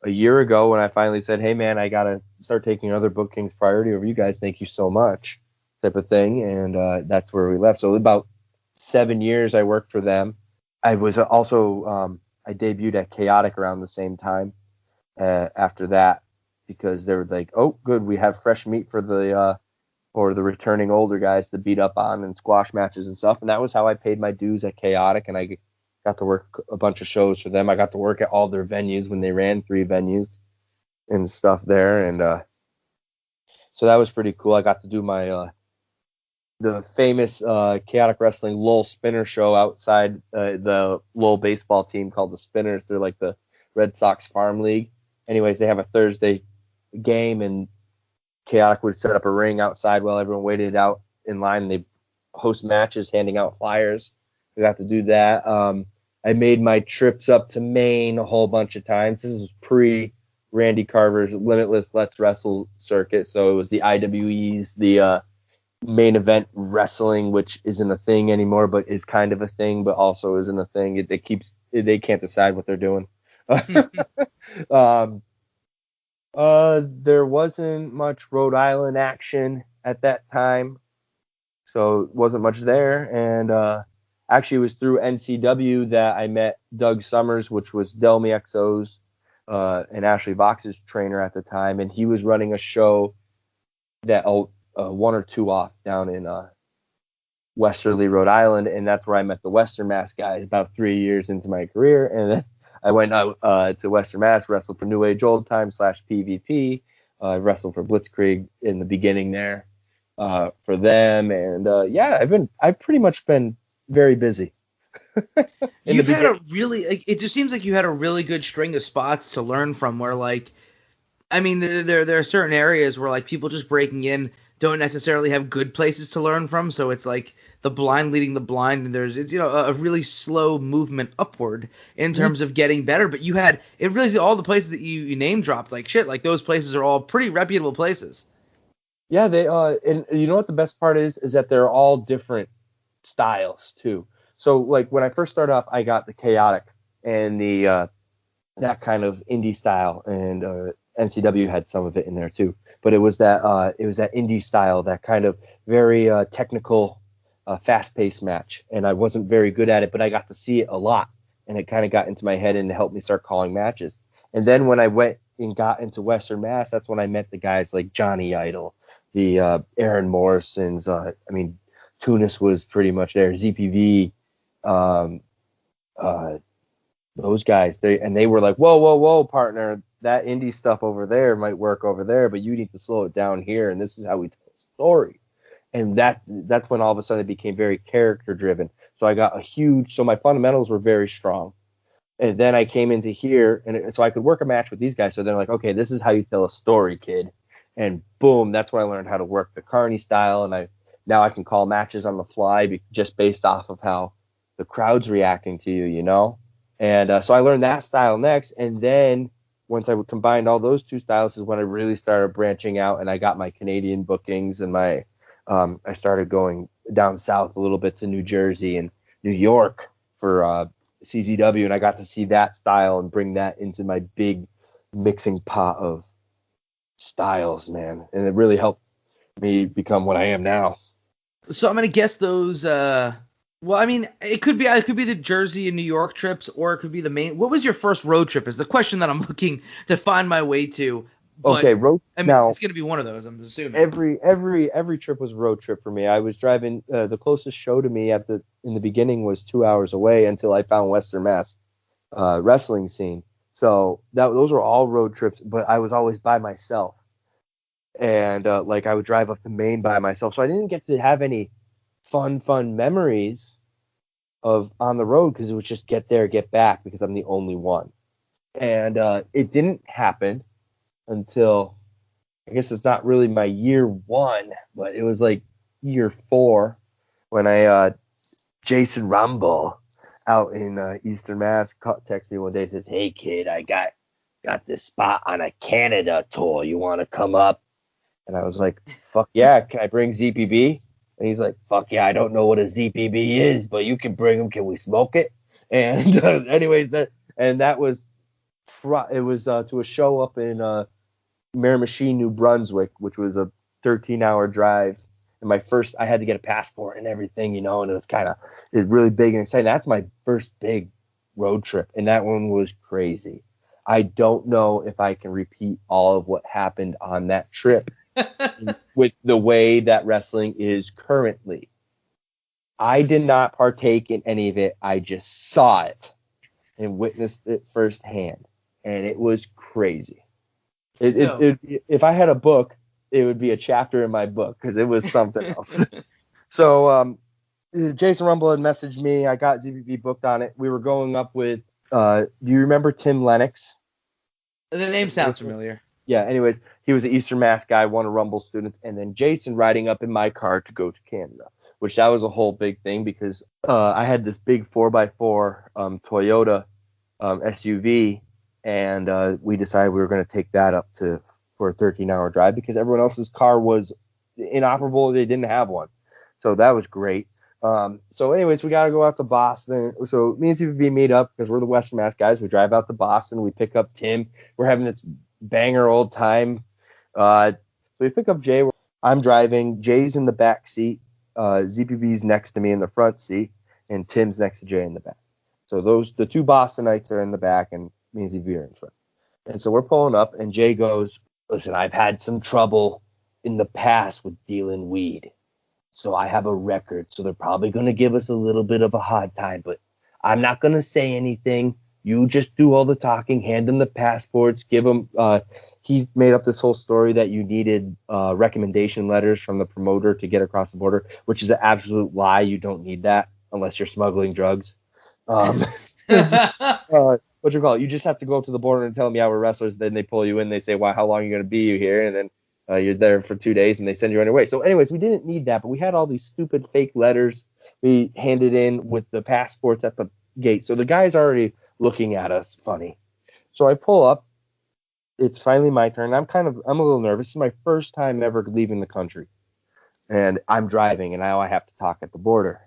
Speaker 2: year ago when I finally said, "Hey man, I gotta start taking other bookings priority over you guys. Thank you so much," type of thing. And that's where we left. So about 7 years I worked for them. I was also I debuted at Chaotic around the same time after that, because they were like, "Oh, good, we have fresh meat for the returning older guys to beat up on and squash matches and stuff." And that was how I paid my dues at Chaotic, and I got to work a bunch of shows for them. I got to work at all their venues when they ran 3 venues and stuff there, and so that was pretty cool. I got to do my the famous Chaotic Wrestling Lowell Spinner show outside the Lowell baseball team called the Spinners. They're like the Red Sox Farm League. Anyways, they have a Thursday game, and Chaotic would set up a ring outside while everyone waited out in line, and they host matches, handing out flyers. We got to do that. I made my trips up to Maine a whole bunch of times. This is pre-Randy Carver's Limitless Let's Wrestle circuit, so it was the IWEs, the main event wrestling, which isn't a thing anymore, but is kind of a thing, but also isn't a thing. They can't decide what they're doing. There wasn't much Rhode Island action at that time, so it wasn't much there. And actually, it was through NCW that I met Doug Summers, which was Delmy XO's and Ashley Vox's trainer at the time, and he was running a show that 1 or 2 off down in Westerly, Rhode Island, and that's where I met the Western Mass guys about 3 years into my career. And then I went out to Western Mass, wrestled for New Age Old Time / PvP. I wrestled for Blitzkrieg in the beginning there for them, and I've pretty much been very busy.
Speaker 1: You've had a really, it just seems like you had a really good string of spots to learn from, where there are certain areas where people just breaking in don't necessarily have good places to learn from, so it's like the blind leading the blind, and it's a really slow movement upward in terms of getting better. But all the places that you name dropped, those places are all pretty reputable places.
Speaker 2: Yeah, they and you know what the best part is that they're all different styles too. So when I first started off, I got the Chaotic and the that kind of indie style, and NCW had some of it in there too, but it was that indie style, that kind of very technical, fast-paced match, and I wasn't very good at it, but I got to see it a lot, and it kind of got into my head and helped me start calling matches. And then when I went and got into Western Mass, that's when I met the guys like Johnny Idol, the Aaron Morrisons. Tunis was pretty much there, ZPV, those guys. They were like, whoa, partner. That indie stuff over there might work over there, but you need to slow it down here, and this is how we tell a story. And that's when all of a sudden it became very character driven. So I got so my fundamentals were very strong. And then I came into here, and so I could work a match with these guys. So they're like, okay, this is how you tell a story, kid. And boom, that's when I learned how to work the Carney style. And now I can call matches on the fly just based off of how the crowd's reacting to you, you know? And so I learned that style next. And then once I combined all those two styles is when I really started branching out, and I got my Canadian bookings, and I started going down south a little bit to New Jersey and New York for CZW, and I got to see that style and bring that into my big mixing pot of styles, man. And it really helped me become what I am now.
Speaker 1: So I'm gonna guess those. Well, I mean, it could be the Jersey and New York trips, or it could be the main. What was your first road trip? Is the question that I'm looking to find my way to. But,
Speaker 2: okay, road.
Speaker 1: I mean,
Speaker 2: now
Speaker 1: it's gonna be one of those. I'm assuming.
Speaker 2: Every trip was a road trip for me. I was driving. The closest show to me in the beginning was 2 hours away until I found Western Mass wrestling scene. So those were all road trips, but I was always by myself. And like I would drive up to Maine by myself, so I didn't get to have any fun memories of on the road because it was just get there, get back because I'm the only one. And it didn't happen until, I guess it's not really my year one, but it was like year 4 when I Jason Rumble out in Eastern Mass texted me one day and says, "Hey kid, I got this spot on a Canada tour. You want to come up?" And I was like, "Fuck yeah, can I bring ZPB?" And he's like, "Fuck yeah, I don't know what a ZPB is, but you can bring them. Can we smoke it?" And anyways, that was to a show up in Miramichi, New Brunswick, which was a 13-hour drive. And I had to get a passport and everything, you know, and it was really big and exciting. That's my first big road trip, and that one was crazy. I don't know if I can repeat all of what happened on that trip with the way that wrestling is currently. I did not partake in any of it. I just saw it and witnessed it firsthand, and it was crazy. If I had a book, it would be a chapter in my book because it was something else. So Jason Rumble had messaged me. I got ZPB booked on it. We were going up with, do you remember Tim Lennox?
Speaker 1: The name sounds familiar.
Speaker 2: Yeah, anyways, he was an Eastern Mass guy, one of Rumble's students, and then Jason riding up in my car to go to Canada, which that was a whole big thing because I had this big 4x4 Toyota SUV, and we decided we were going to take that up for a 13-hour drive because everyone else's car was inoperable. They didn't have one. So that was great. So anyways, we got to go out to Boston. So me and CPB meet up because we're the Western Mass guys. We drive out to Boston. We pick up Tim. We're having this banger old time. So we pick up Jay. I'm driving. Jay's in the back seat. ZPB's next to me in the front seat, and Tim's next to Jay in the back. So the two Bostonites are in the back, and me and ZPB are in front. And so we're pulling up, and Jay goes, "Listen, I've had some trouble in the past with dealing weed. So I have a record. So they're probably going to give us a little bit of a hard time, but I'm not going to say anything. You just do all the talking, hand them the passports, give them, he made up this whole story that you needed recommendation letters from the promoter to get across the border, which is an absolute lie. You don't need that unless you're smuggling drugs. What you call it? You just have to go up to the border and tell them, yeah, we're wrestlers. Then they pull you in. They say, "Why? How long are you going to be here?" And then you're there for 2 days, and they send you on your way. So anyways, we didn't need that, but we had all these stupid fake letters we handed in with the passports at the gate. So the guy's already looking at us funny. So I pull up. It's finally my turn. I'm a little nervous. This is my first time ever leaving the country. And I'm driving, and now I have to talk at the border.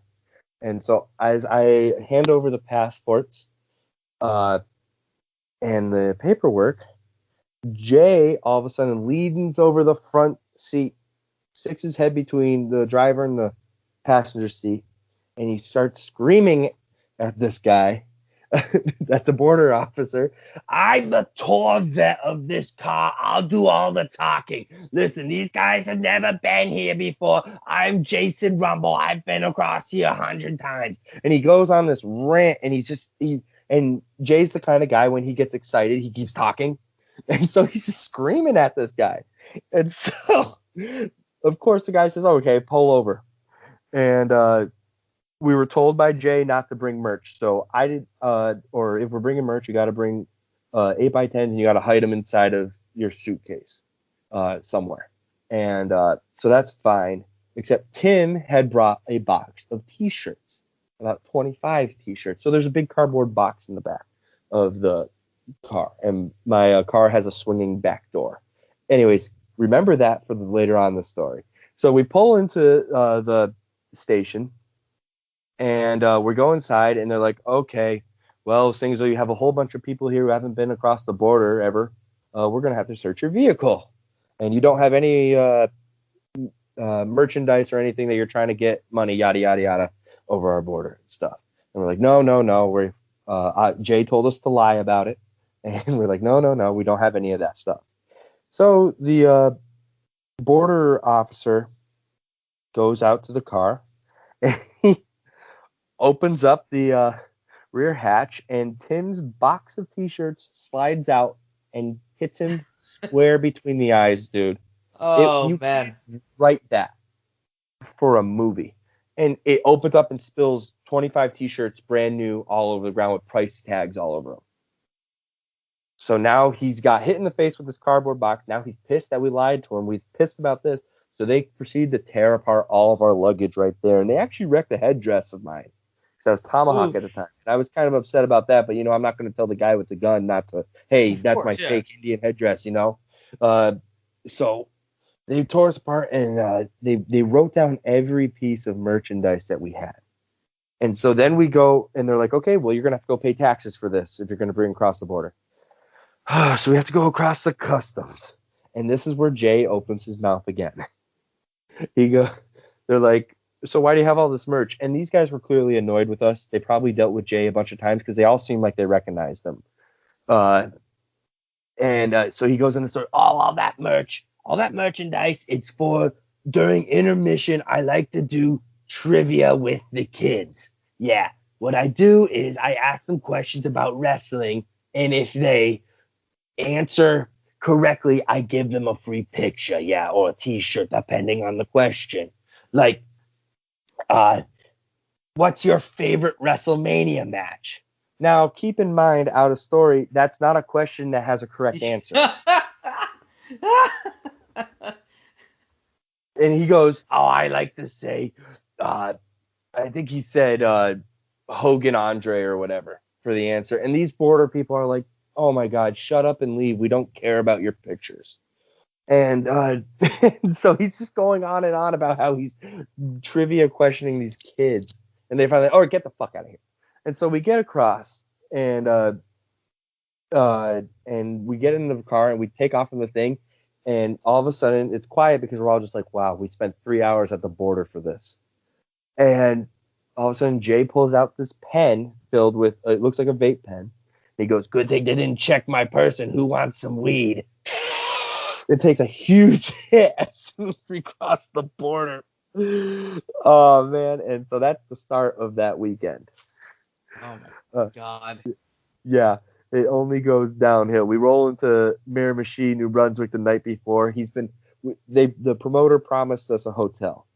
Speaker 2: And so as I hand over the passports and the paperwork, Jay all of a sudden leans over the front seat, sticks his head between the driver and the passenger seat, and he starts screaming at this guy, at the border officer. "I'm the tour vet of this car. I'll do all the talking. Listen, these guys have never been here before. I'm Jason Rumble. I've been across here 100 times." And he goes on this rant, and and Jay's the kind of guy, when he gets excited, he keeps talking. And so he's just screaming at this guy. And so, of course, the guy says, "Oh, okay, pull over." And we were told by Jay not to bring merch. So I did, or if we're bringing merch, you got to bring 8x10s, and you got to hide them inside of your suitcase. somewhere. And so that's fine, except Tim had brought a box of T-shirts, about 25 T-shirts. So there's a big cardboard box in the back of the car, and my car has a swinging back door. Anyways, remember that for the later on in the story. So we pull into the station, and we go inside, and they're like, okay, well, seeing as though you have a whole bunch of people here who haven't been across the border ever, we're going to have to search your vehicle. And you don't have any merchandise or anything that you're trying to get money, yada, yada, yada, over our border and stuff. And we're like, no. Jay told us to lie about it. And we're like, no, we don't have any of that stuff. So the border officer goes out to the car, and he opens up the rear hatch, and Tim's box of T-shirts slides out and hits him square between the eyes, dude.
Speaker 1: Oh, man.
Speaker 2: Write that for a movie. And it opens up and spills 25 T-shirts, brand new, all over the ground with price tags all over them. So now he's got hit in the face with this cardboard box. Now he's pissed that we lied to him. He's pissed about this. So they proceed to tear apart all of our luggage right there. And they actually wrecked a headdress of mine. Because I was Tomahawk at the time. And I was kind of upset about that. But, I'm not going to tell the guy with the gun not to, hey, that's my fake Indian headdress, So they tore us apart, and they wrote down every piece of merchandise that we had. And so then we go, and they're like, okay, well, you're going to have to go pay taxes for this if you're going to bring across the border. So we have to go across the customs. And this is where Jay opens his mouth again. They're like, so why do you have all this merch? And these guys were clearly annoyed with us. They probably dealt with Jay a bunch of times because they all seemed like they recognized him. So he goes in the store, all that merchandise, it's for during intermission. I like to do trivia with the kids. Yeah, what I do is I ask them questions about wrestling, and if they answer correctly, I give them a free picture, or a T-shirt, depending on the question. Like, what's your favorite WrestleMania match? Now, keep in mind, out of story, that's not a question that has a correct answer. And he goes, I like to say, I think he said Hogan Andre or whatever for the answer. And these border people are like, oh my God, shut up and leave. We don't care about your pictures. And so he's just going on and on about how he's trivia questioning these kids. And they finally, get the fuck out of here. And so we get across, and we get into the car, and we take off from the thing. And all of a sudden, it's quiet because we're all just like, wow, we spent 3 hours at the border for this. And all of a sudden, Jay pulls out this pen filled with, it looks like a vape pen. He goes, good thing they didn't check my person. Who wants some weed? It takes a huge hit as soon as we cross the border. Oh, man. And so that's the start of that weekend.
Speaker 1: Oh, my God.
Speaker 2: Yeah. It only goes downhill. We roll into Miramichi, New Brunswick the night before. The promoter promised us a hotel.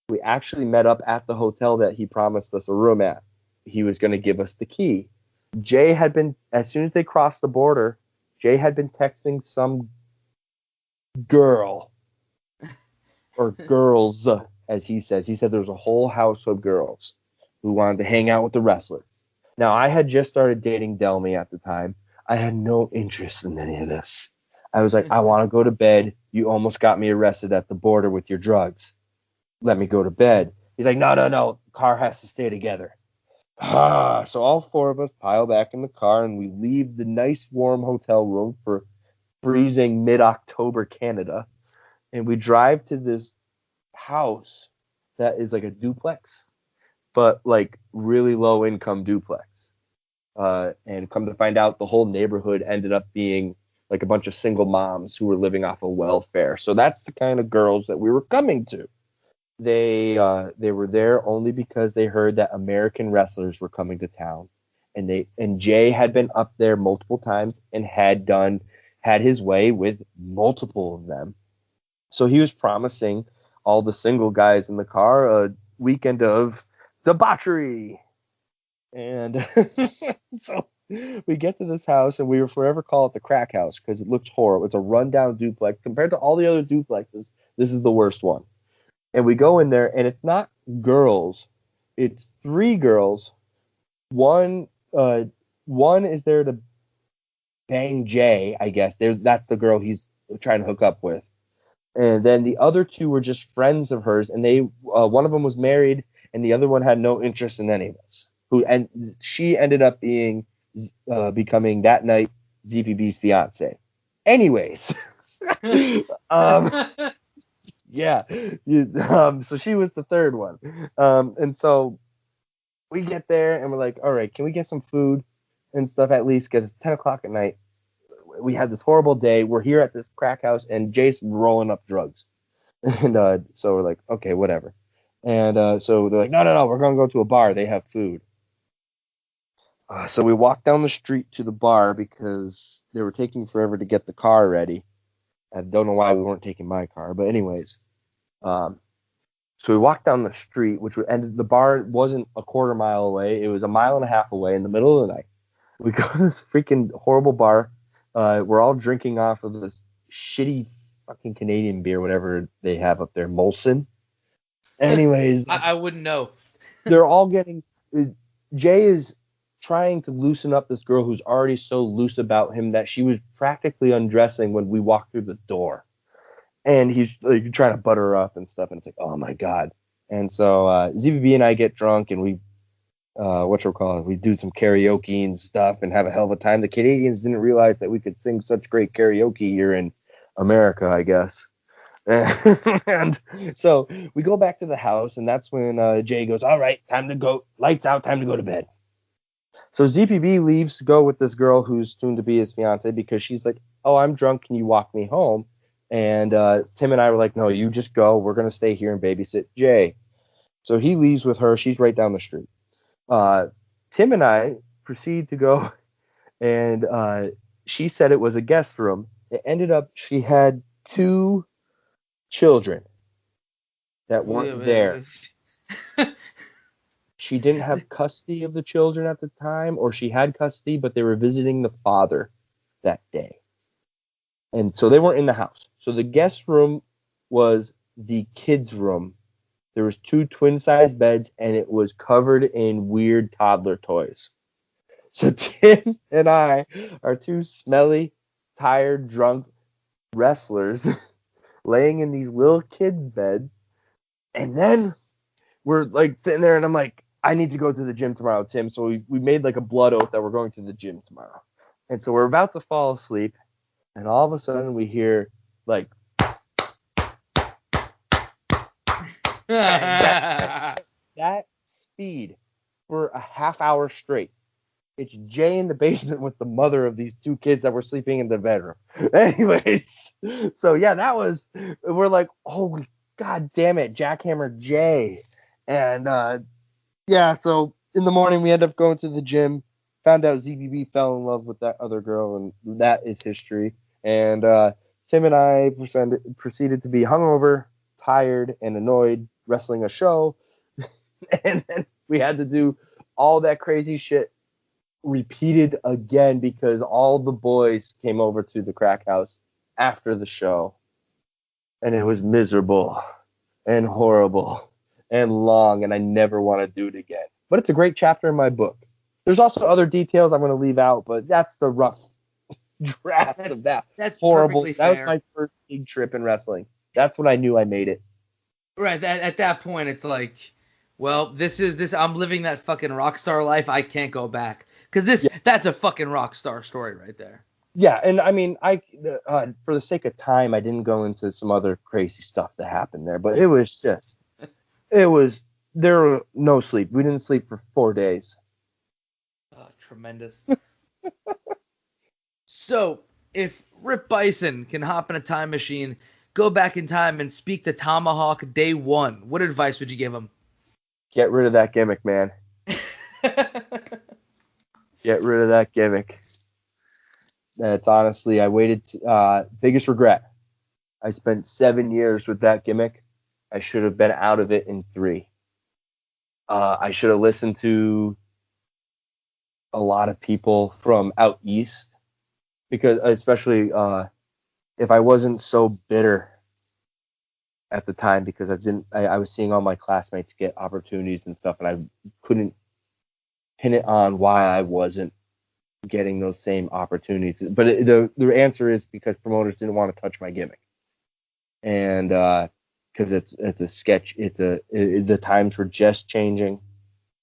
Speaker 2: We actually met up at the hotel that he promised us a room at. He was going to give us the key. Jay had been, as soon as they crossed the border, Jay had been texting some girl, or girls, as he says. He said there was a whole house of girls who wanted to hang out with the wrestlers. Now, I had just started dating Delmy at the time. I had no interest in any of this. I was like, I want to go to bed. You almost got me arrested at the border with your drugs. Let me go to bed. He's like, no. Car has to stay together. So all four of us pile back in the car, and we leave the nice warm hotel room for freezing mid-October Canada. And we drive to this house that is like a duplex, but like really low income duplex. And come to find out, the whole neighborhood ended up being like a bunch of single moms who were living off of welfare. So that's the kind of girls that we were coming to. They were there only because they heard that American wrestlers were coming to town, and Jay had been up there multiple times and had his way with multiple of them. So he was promising all the single guys in the car a weekend of debauchery. And so we get to this house, and we will forever call it the crack house because it looks horrible. It's a rundown duplex. Compared to all the other duplexes, this is the worst one. And we go in there, and it's not girls. It's three girls. One is there to bang Jay, I guess. That's the girl he's trying to hook up with. And then the other two were just friends of hers, and they one of them was married, and the other one had no interest in any of us. She ended up becoming that night ZPB's fiance. Anyways, yeah, so she was the third one, and so we get there and we're like, all right, can we get some food and stuff at least because it's 10 o'clock at night. We had this horrible day. We're here at this crack house, and Jay's rolling up drugs. And so we're like, okay, whatever. And so they're like, no, we're going to go to a bar. They have food. So we walked down the street to the bar because they were taking forever to get the car ready. I don't know why we weren't taking my car. But anyways, so we walked down the street, the bar wasn't a quarter mile away. It was a mile and a half away in the middle of the night. We go to this freaking horrible bar. We're all drinking off of this shitty fucking Canadian beer, whatever they have up there, Molson. Anyways,
Speaker 1: I wouldn't know.
Speaker 2: They're all getting. Jay is trying to loosen up this girl who's already so loose about him that she was practically undressing when we walked through the door. And he's like, trying to butter her up and stuff, and it's like, oh my god. And so ZBB and I get drunk, and we we do some karaoke and stuff and have a hell of a time. The Canadians didn't realize that we could sing such great karaoke here in America, I guess. And so we go back to the house, and that's when Jay goes, all right, time to go, lights out, time to go to bed. So ZPB leaves to go with this girl who's soon to be his fiance because she's like, oh, I'm drunk, can you walk me home? And Tim and I were like, no, you just go, we're going to stay here and babysit Jay. So he leaves with her, she's right down the street. Tim and I proceed to go, and she said it was a guest room. It ended up she had two children that weren't there. She didn't have custody of the children at the time, or she had custody, but they were visiting the father that day. And so they weren't in the house. So the guest room was the kids' room. There was two twin-sized beds, and it was covered in weird toddler toys. So Tim and I are two smelly, tired, drunk wrestlers laying in these little kids' beds. And then we're like sitting there, and I'm like, I need to go to the gym tomorrow, Tim. So we made like a blood oath that we're going to the gym tomorrow. And so we're about to fall asleep, and all of a sudden we hear like that speed for a half hour straight. It's Jay in the basement with the mother of these two kids that were sleeping in the bedroom. Anyways, so yeah, we're like, oh god damn it, Jackhammer Jay. And yeah, so in the morning we end up going to the gym, found out ZBB fell in love with that other girl, and that is history. And Tim and I proceeded to be hungover, tired, and annoyed wrestling a show. And then we had to do all that crazy shit repeated again because all the boys came over to the crack house after the show. And it was miserable and horrible and long, and I never want to do it again. But it's a great chapter in my book. There's also other details I'm going to leave out, but that's the rough draft of that.
Speaker 1: That's
Speaker 2: horrible.
Speaker 1: That
Speaker 2: fair. Was my first big trip in wrestling. That's when I knew I made it.
Speaker 1: Right. At that point, it's like, well, this. I'm living that fucking rock star life. I can't go back because that's a fucking rock star story right there.
Speaker 2: Yeah, and I mean, for the sake of time, I didn't go into some other crazy stuff that happened there, but it was there was no sleep. We didn't sleep for 4 days.
Speaker 1: Oh, tremendous. So, if Rip Byson can hop in a time machine, go back in time, and speak to Tomahawk day one, what advice would you give him?
Speaker 2: Get rid of that gimmick, man. Get rid of that gimmick. That's honestly, I waited. Biggest regret. I spent 7 years with that gimmick. I should have been out of it in 3. I should have listened to a lot of people from out east, because especially if I wasn't so bitter at the time, because I was seeing all my classmates get opportunities and stuff, and I couldn't pin it on why I wasn't getting those same opportunities. But the answer is because promoters didn't want to touch my gimmick, and because it's a sketch, the times were just changing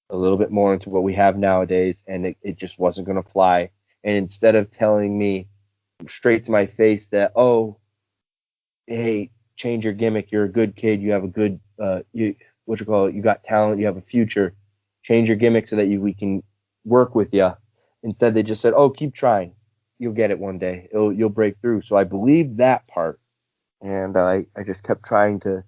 Speaker 2: a little bit more into what we have nowadays, and it just wasn't going to fly. And instead of telling me straight to my face that, oh, hey, change your gimmick, you're a good kid, you have a good you got talent, you have a future, change your gimmick so that we can work with you. Instead, they just said, oh, keep trying, you'll get it one day, you'll break through. So I believed that part, and I just kept trying to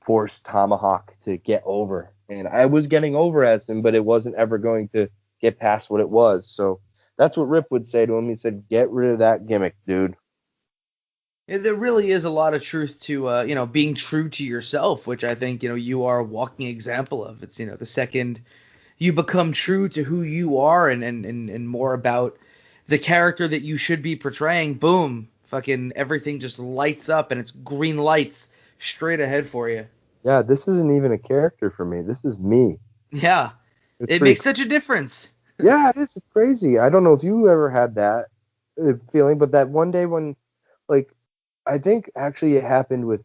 Speaker 2: force Tomahawk to get over, and I was getting over as him, but it wasn't ever going to get past what it was. So that's what Rip would say to him. He said, get rid of that gimmick, dude.
Speaker 1: There really is a lot of truth to, being true to yourself, which I think, you are a walking example of. It's, the second you become true to who you are and more about the character that you should be portraying, boom, fucking everything just lights up and it's green lights straight ahead for you.
Speaker 2: Yeah, this isn't even a character for me. This is me.
Speaker 1: Yeah, it makes such a difference.
Speaker 2: Yeah, it is. It's crazy. I don't know if you ever had that feeling, but that one day when, like, I think actually it happened with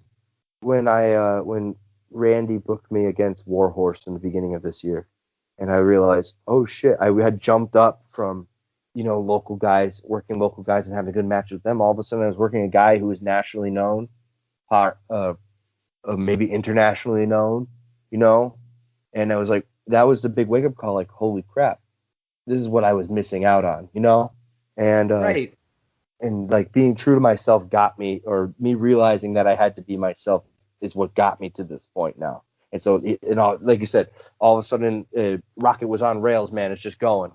Speaker 2: when Randy booked me against Warhorse in the beginning of this year, and I realized, oh shit, I had jumped up from, local guys, working local guys and having a good match with them. All of a sudden, I was working a guy who was nationally known, maybe internationally known, and I was like, that was the big wake up call. Like, holy crap, this is what I was missing out on, and
Speaker 1: Right.
Speaker 2: And like being true to myself got me, or me realizing that I had to be myself is what got me to this point now. And so, like you said, all of a sudden, Rocket was on rails, man. It's just going.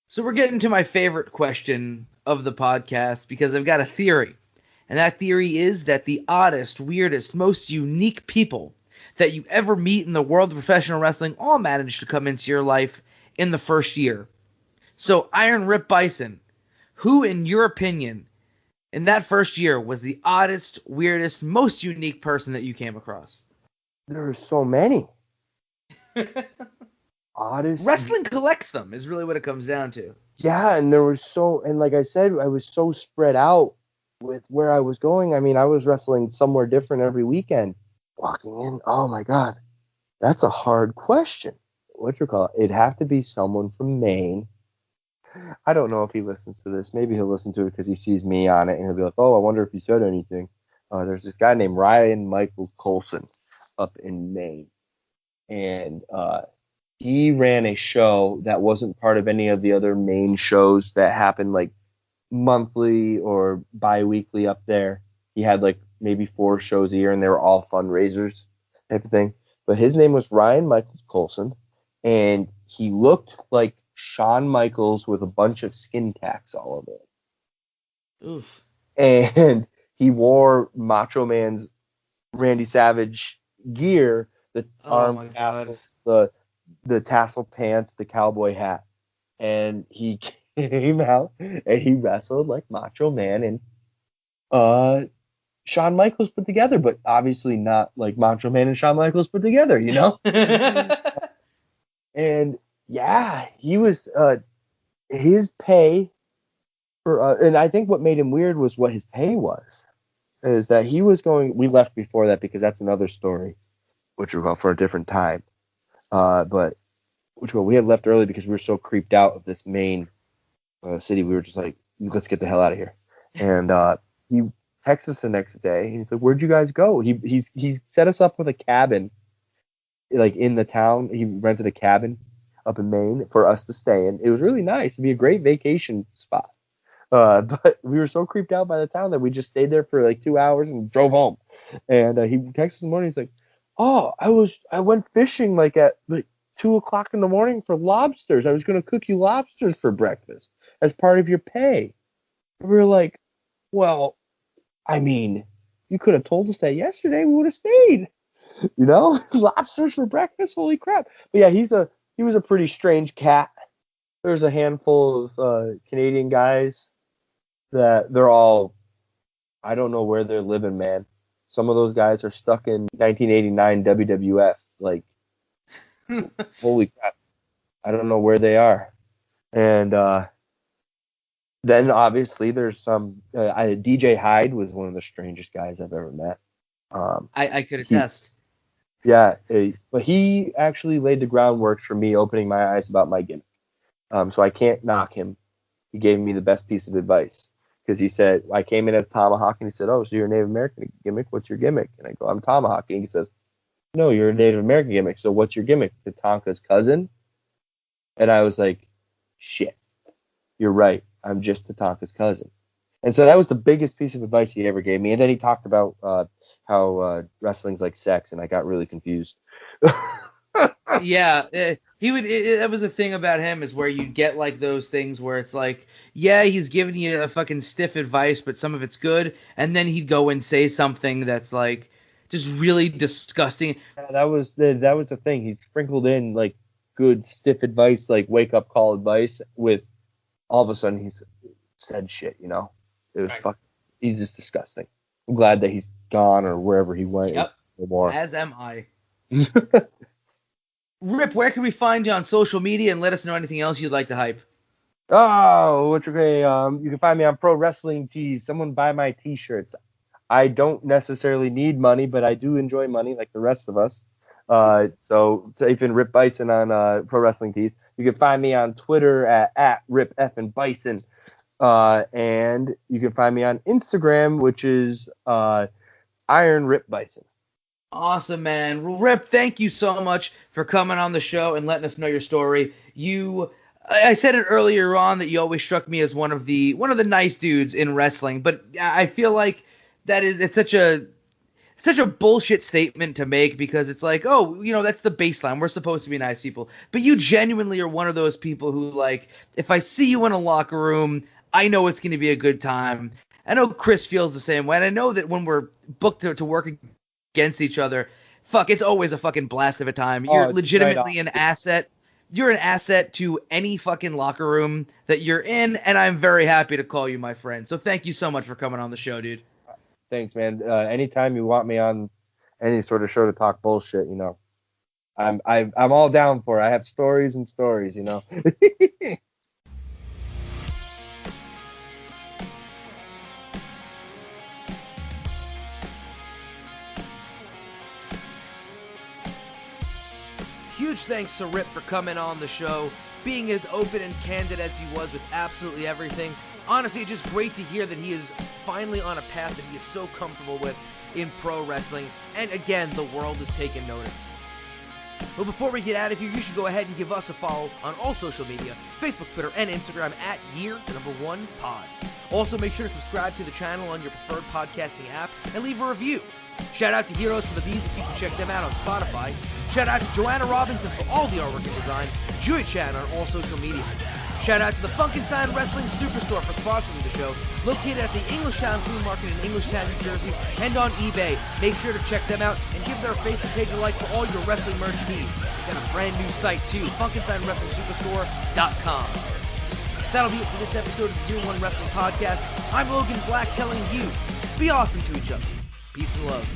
Speaker 1: So we're getting to my favorite question of the podcast, because I've got a theory. And that theory is that the oddest, weirdest, most unique people that you ever meet in the world of professional wrestling all manage to come into your life in the first year. So Iron Rip Byson, who, in your opinion, in that first year was the oddest, weirdest, most unique person that you came across?
Speaker 2: There are so many. Oddest.
Speaker 1: Wrestling collects them is really what it comes down to.
Speaker 2: Yeah, and and like I said, I was so spread out with where I was going. I mean, I was wrestling somewhere different every weekend. Walking in, oh my God, that's a hard question. It'd have to be someone from Maine. I don't know if he listens to this. Maybe he'll listen to it because he sees me on it, and he'll be like, oh, I wonder if he said anything. There's this guy named Ryan Michael Colson up in Maine, and he ran a show that wasn't part of any of the other main shows that happened like monthly or bi-weekly up there. He had like maybe 4 shows a year, and they were all fundraisers type of thing. But his name was Ryan Michael Colson, and he looked like Shawn Michaels with a bunch of skin tacks all over it.
Speaker 1: Oof.
Speaker 2: And he wore Macho Man's Randy Savage gear, the arm tassels, the tassel pants, the cowboy hat. And he came out and he wrestled like Macho Man and Shawn Michaels put together, but obviously not like Macho Man and Shawn Michaels put together, And yeah, he was his pay for, and I think what made him weird was what his pay was. Is that he was going? We left before that because that's another story, which we're about for a different time. We had left early because we were so creeped out of this main city. We were just like, let's get the hell out of here. And he texted us the next day. And he's like, "Where'd you guys go?" He set us up with a cabin, like in the town. He rented a cabin up in Maine for us to stay in. It was really nice. It'd be a great vacation spot. But we were so creeped out by the town that we just stayed there for like 2 hours and drove home. And he texted us in the morning. He's like, "Oh, I went fishing like at like 2:00 in the morning for lobsters. I was going to cook you lobsters for breakfast as part of your pay." And we were like, "Well, I mean, you could have told us that yesterday. We would have stayed. Lobsters for breakfast. Holy crap!" But yeah, he was a pretty strange cat. there's a handful of Canadian guys that they're all, I don't know where they're living, man. Some of those guys are stuck in 1989 WWF. Like, holy crap. I don't know where they are. And then obviously there's some, DJ Hyde was one of the strangest guys I've ever met.
Speaker 1: I could attest.
Speaker 2: But he actually laid the groundwork for me opening my eyes about my gimmick. So I can't knock him. He gave me the best piece of advice because he said, I came in as Tomahawk and he said, oh, so you're a Native American gimmick? What's your gimmick? And I go, I'm Tomahawk. And he says, no, you're a Native American gimmick. So what's your gimmick? Tatanka's cousin? And I was like, shit, you're right. I'm just Tatanka's cousin. And so that was the biggest piece of advice he ever gave me. And then he talked about how wrestling's like sex, and I got really confused.
Speaker 1: Yeah, he would. That was the thing about him, is where you get like those things where it's like, yeah, he's giving you a fucking stiff advice, but some of it's good, and then he'd go and say something that's like just really disgusting.
Speaker 2: That was the thing. He sprinkled in like good stiff advice, like wake up call advice, with all of a sudden he's said shit. You know, it was
Speaker 1: Right.
Speaker 2: He's just disgusting. I'm glad that he's gone or wherever he went.
Speaker 1: Yep.
Speaker 2: No more.
Speaker 1: As am I. Rip, where can we find you on social media, and let us know anything else you'd like to hype?
Speaker 2: Oh, what's okay? You can find me on Pro Wrestling Tees. Someone buy my T-shirts. I don't necessarily need money, but I do enjoy money like the rest of us. So type in Rip Byson on Pro Wrestling Tees. You can find me on Twitter at Rip F and Byson. And you can find me on Instagram, which is Iron Rip Byson.
Speaker 1: Awesome, man. Well, Rip, thank you so much for coming on the show and letting us know your story. I said it earlier on that you always struck me as one of the nice dudes in wrestling, but I feel like it's such a bullshit statement to make, because it's like, oh, that's the baseline. We're supposed to be nice people. But you genuinely are one of those people who, like, if I see you in a locker room, I know it's going to be a good time. I know Chris feels the same way, and I know that when we're booked to work against each other, it's always a fucking blast of a time. You're legitimately an asset. You're an asset to any fucking locker room that you're in, and I'm very happy to call you my friend. So thank you so much for coming on the show, dude.
Speaker 2: Thanks, man. Anytime you want me on any sort of show to talk bullshit, I'm all down for it. I have stories and stories,
Speaker 1: Huge thanks to Rip for coming on the show, being as open and candid as he was with absolutely everything. Honestly, it's just great to hear that he is finally on a path that he is so comfortable with in pro wrestling, and again, the world has taken notice. But before we get out of here, you should go ahead and give us a follow on all social media, Facebook, Twitter, and Instagram at year1pod. Also, make sure to subscribe to the channel on your preferred podcasting app and leave a review. Shout out to Heroes for the Bees if you can check them out on Spotify. Shout out to Joanna Robinson for all the artwork and design. Joey Chan on all social media. Shout out to the Funkenstein Wrestling Superstore for sponsoring the show, located at the Englishtown Flea Market in Englishtown, New Jersey, and on eBay. Make sure to check them out and give their Facebook page a like for all your wrestling merch needs. They got a brand new site too, FunkensteinWrestlingSuperstore.com. That'll be it for this episode of the Year One Wrestling Podcast. I'm Logan Black telling you, be awesome to each other. Peace and love.